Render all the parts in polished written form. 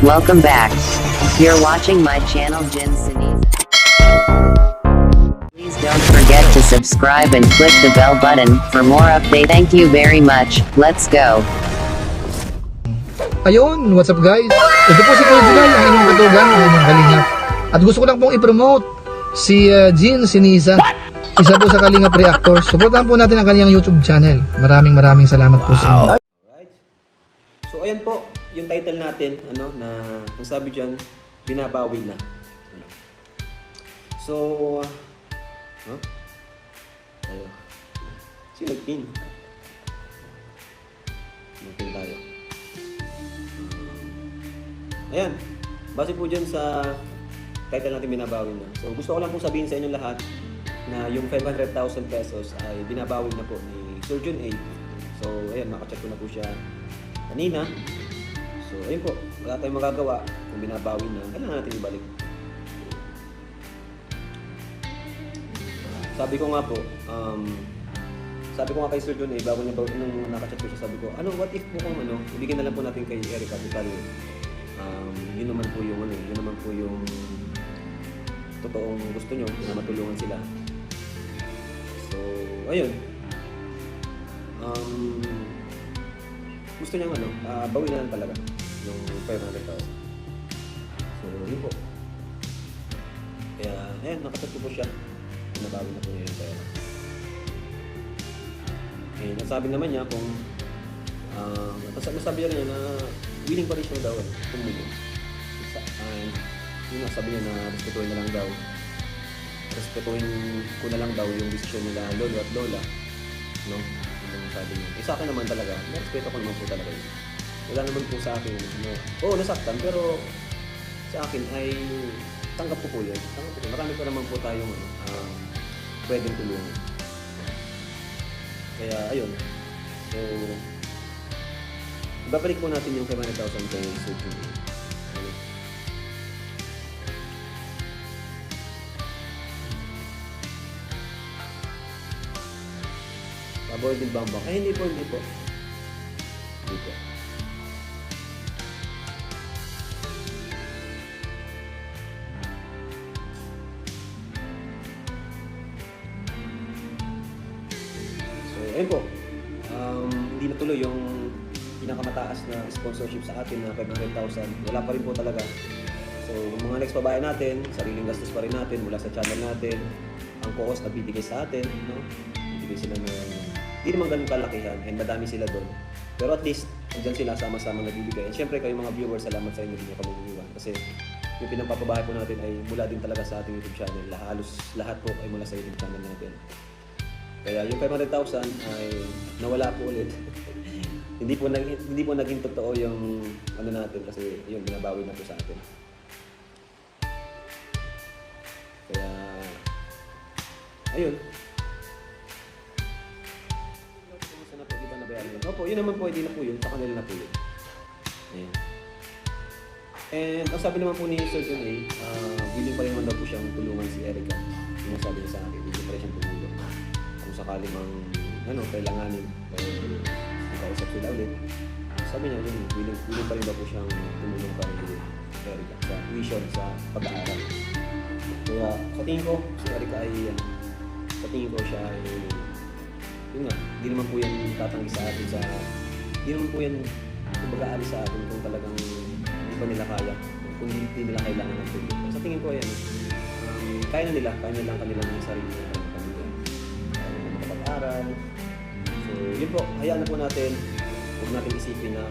Welcome back. You're watching my channel Jin Siniza. Please don't forget to subscribe and click the bell button for more update. Thank you very much. Let's go. Ayun, what's up guys? Ito po si Kuya July, ang inyong katugang, ang inyong kalingap. At gusto ko lang pong i-promote si Jin Siniza, isa po sa Kalingap Reactors. Supportahan po natin ang kanyang YouTube channel. Maraming salamat po sa inyo. Alright. So ayan po, yung title natin, na ang sabi dyan, binabawi na. So, ayun. Sino nag-pin? Mag-pin tayo. Ayan, base po dyan sa title natin binabawi na. So gusto ko lang pong sabihin sa inyo lahat na yung 500,000 pesos ay binabawi na po ni Sir Jun A. So ayan, makacheck ko na po siya kanina. So ayun po, wala tayong magagawa kung binabawi na, kailangan natin ibalik. Sabi ko nga po, sabi ko nga kay Sir Jun A, bago niya nung nakacheck ko siya, sabi ko, what if po kung ibigyan na lang po natin kay Erica Capital. Yun naman po yung totoong gusto nyo na matulungan sila. So, ayun. Gusto niyang bawi na lang talaga yung 500,000. So, yun po. Kaya, ayan, nakatagpo po siya. Nabawi na po niya yung pera. Eh, nasabi naman niya kung nasabi niya na willing pa rin siya daw tumulong. Yun nga, sabi niya na respetuhin na lang daw. Respetuhin ko na lang daw yung desisyon nila lolo at lola. No? Yun ang sabi niya. Eh, sa akin naman talaga, respeto ko naman po talaga yun. Wala naman po sa akin, nasaktan, pero sa akin ay tanggap ko po yun. Marami pa naman po tayong pwedeng tulungan. Kaya, ayun. So, babalik po natin yung 500,000 kay Sir Jun. Avoid din bambang. Ay, hindi po. Hindi po. So, ayun po. Hindi natuloy yung pinakamataas na sponsorship sa atin na 500,000. Wala pa rin po talaga. So, mga next pabayan natin, sariling gastos pa rin natin mula sa channel natin. Ang cost na bibigay sa atin, no? Bibigay sila ng hindi naman ganun kalakihan and madami sila doon. Pero at least, andyan sila sama-sama nagbibigay. And syempre kayo mga viewers, salamat sa inyo, hindi nyo kami iniwan. Kasi yung pinapapabahay po natin ay mula din talaga sa ating YouTube channel. Halos lahat po ay mula sa YouTube channel natin. Kaya yung 500,000 ay nawala po ulit. hindi po naging totoo yung natin kasi yun, binabawi na po sa atin. Kaya, ayun. Opo, yun naman po, hindi na po yun. Sa kanila na po yun. Ayan. And ang sabi naman po ni Sir Jun A, willing pa rin naman daw po siyang tulungan si Erica. Yung sabi niya sa akin, willing pa rin siyang tumulong. Kung sakali mang, kailanganin, ikausap sila ulit. Sabi niya, willing pa rin daw po siyang tumulong kay Erica sa tuition, sa pag-aaral. Kaya sa tingin ko, si Erica ay, siya ay, yun nga, hindi naman po yan tatanggi sa atin hindi naman po yan kumbaga-alis sa atin kung talagang hindi pa nila kaya, kung hindi nila kailangan ng tulong. Sa tingin ko yan, kaya nila ang kanilang sarili ng pamilya. Kaya nila makapag-aral. So, yun po, hayaan na po natin, huwag natin isipin na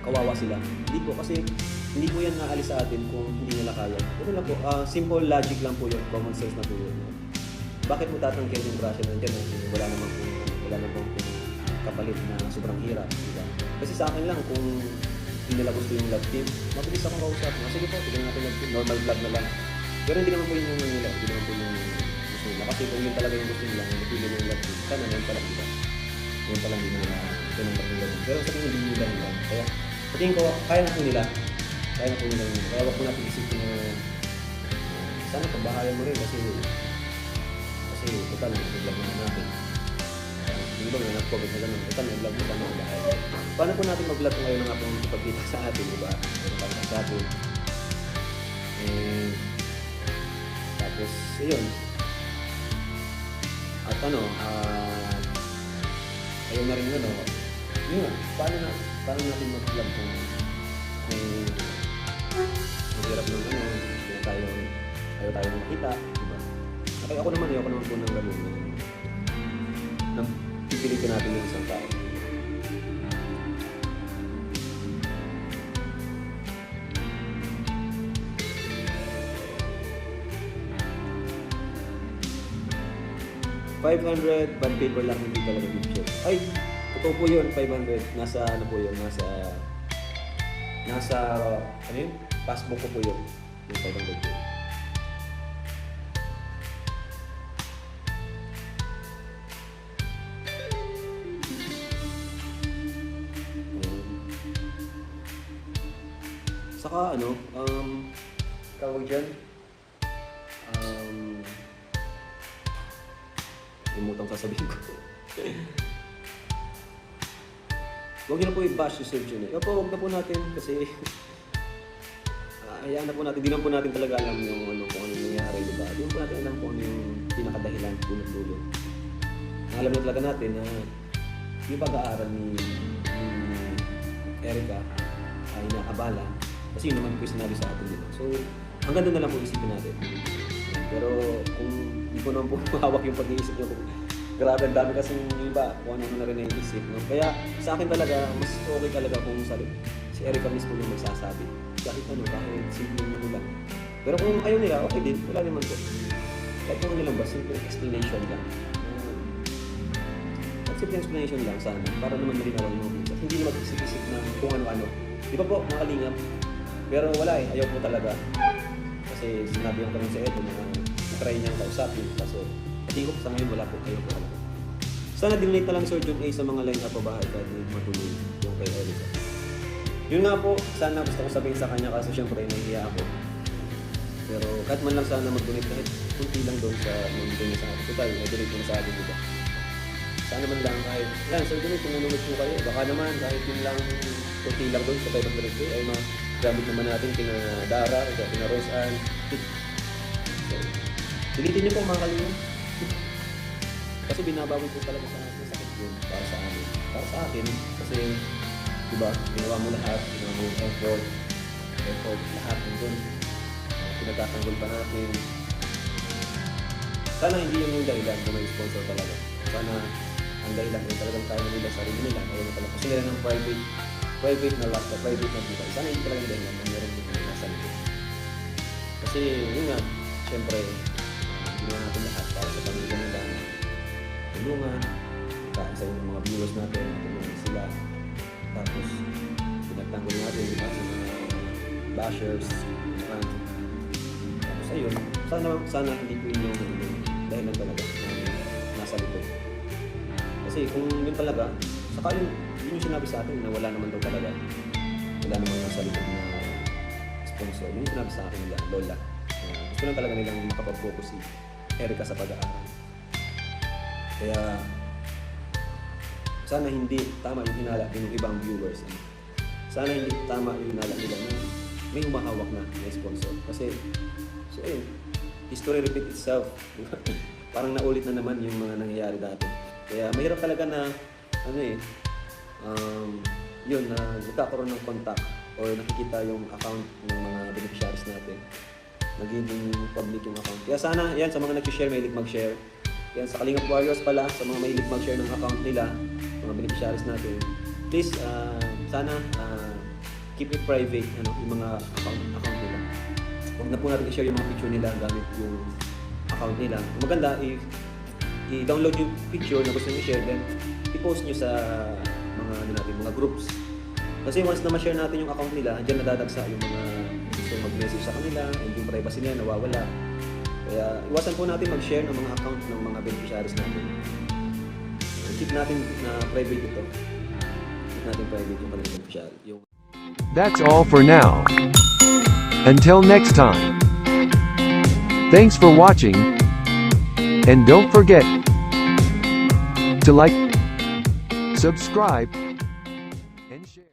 kawawa sila. Hindi po, kasi hindi po yan naalis sa atin kung hindi nila kaya. Ano lang po, simple logic lang po yun, common sense na po yun. Bakit mo tatangkin yung grasya nandiyan? Wala namang kapalit na sobrang hirap. Diba? Kasi sa akin lang, kung hindi nila gusto yung love team, mabilis akong kausap. Sige po, tignan natin love team, normal vlog na lang. Pero hindi naman po yun yung nila, hindi naman po yung gusto nila. Kasi kung yun talaga yung gusto nila, napili yung love team, sana yun pala diba? Yun pala hindi nila pinanggap yung love team. Pero sa tingin hindi nila nila. Kaya sa tingin ko, kaya na po nila. Kaya wag po natin isipin na sana pagbahayan mo rin kasi total, nag-vlog naman natin. Hindi ba may nag-comment na gano'n? Total, nag-vlog mo, sana pagbahayan mo. paano po natin mag-vlog kung ngayon nga po ipagkita sa atin, di ba? Ipagkita sa atin. And, tapos, ayun. At ano, ayun na rin ano, yun nga, paano natin mag-vlog kung mahirap ng ano, ayaw tayo makita, diba? At ako naman po ng gano'n nang pipilitin natin yung isang tao. $500 bond paper lang, hindi talaga picture. Ay, totoo po yun, 500. Nasa ano po yun, nasa ano yun? Passbook ko po yun, yung 500 po. Saka ano, tawag dyan, imutang sasabihin ko. Huwag niyo na po i-bash yung search yun eh. Opo, huwag na po natin kasi hayaan na po natin, di na po natin talaga alam yung ano, kung ano nangyari, diba? Di na po natin alam kung ano yung pinakadahilan, dulo. Alam na talaga natin na yung pag-aaral ni Erica ay nakabala kasi yun naman po yung sinabi sa atin, diba? So, hanggang doon na lang po isipin natin. Pero kung hindi ko naman po hawak yung pag-iisip niyo, grabe, ang dami kasi yung iba, kung ano na rin naiisip. No? Kaya sa akin talaga, mas okay talaga kung si Erica mismo yung magsasabi. Kahit ano, kahit simple nyo lang. Pero kung ayaw nila, okay din, wala naman po. Kahit kung nilang ba, simple explanation lang. Simple explanation lang sana, para naman malinawan yung mga at hindi na mag-isip-isip na kung ano-ano. Di ba po, nakalingap? Pero wala eh, ayaw po talaga. Kasi sinabi yung tanong sa Edo na try niyang kausapin. Kaso, pati ko sa ngayon wala po kayo po alam. Sana dinate na lang Sir John A sa mga line-up pa bahay kahit matuloy yung kay Erica. Yun nga po, sana gusto ko sabihin sa kanya kasi syempre nahihiya ako. Pero kahit man lang sana mag-donate kahit kunti lang doon sa nandito niya sa atin. Total, na-donate ko na sa atin diba? Sana man lang kahit, yan Sir John A, kung nanonood po kayo, baka naman kahit yun lang kunti lang doon sa 500K ay magamit naman natin kina Dara, kina Rose Ann. Pilitin niyo po mga kalingap. Kasi binabawi po talaga sa akin, sakit yun para sa amin. Para sa akin, kasi diba, ginawa mo lahat, ginawa mo yung effort, lahat nandun. Pinagkatanggol pa natin. Sana hindi yun yung dahilan kung may sponsor talaga. Sana ang dahilan kung talagang kaya nila sarili nila, kaya na talaga. Kasi nila ng private na laptop, private na dito. Sana hindi talaga yung dahilan na meron yung nasa likod. Kasi yun nga, syempre, ginawa natin lahat para sa pamilya nila. Tulungan, sa yung mga viewers natin, tulungan sila. Tapos, pinagtanggol natin, diba, sa mga bashers. Tapos, ayun, sana hindi po yun yung dahilan talaga na nasa likod. Kasi kung yun talaga, saka yun yung sinabi sa atin na wala naman daw talaga. Wala naman nasa likod na sponsor. Yun yung sinabi sa akin nila, Lola. Gusto lang talaga nilang makapag-focus si Erica sa pag-aaral. Kaya, sana hindi tama yung hinala ng ibang viewers. Sana hindi tama yung hinala nila na may humahawak na sponsor. Kasi, so ayun, history repeat itself. Parang naulit na naman yung mga nangyayari dati. Kaya mahirap talaga na, yun, na nagkakaroon ng contact or nakikita yung account ng mga beneficiaries natin. Nagiging public yung account. Kaya sana, yan, sa mga nag-share, mahilig mag-share. Yan, sa Kalingap Warriors pala, sa mga mahilig mag-share ng account nila, mga beneficiaries natin, please, sana, keep it private, yung mga account nila. Huwag na po natin i-share yung mga picture nila gamit yung account nila. Maganda, i-download yung picture na gusto nyo i-share, then i-post nyo sa mga groups. Kasi once na ma-share natin yung account nila, dyan nadadagsa yung mga gusto mag-message sa kanila, and yung privacy nila nawawala. Kaya iwasan po natin mag-share ng mga account ng mga beneficiaries natin. Keep natin na private ito. Keep natin private yung kanilang beneficiary. That's all for now. Until next time. Thanks for watching. And don't forget to like, subscribe, and share.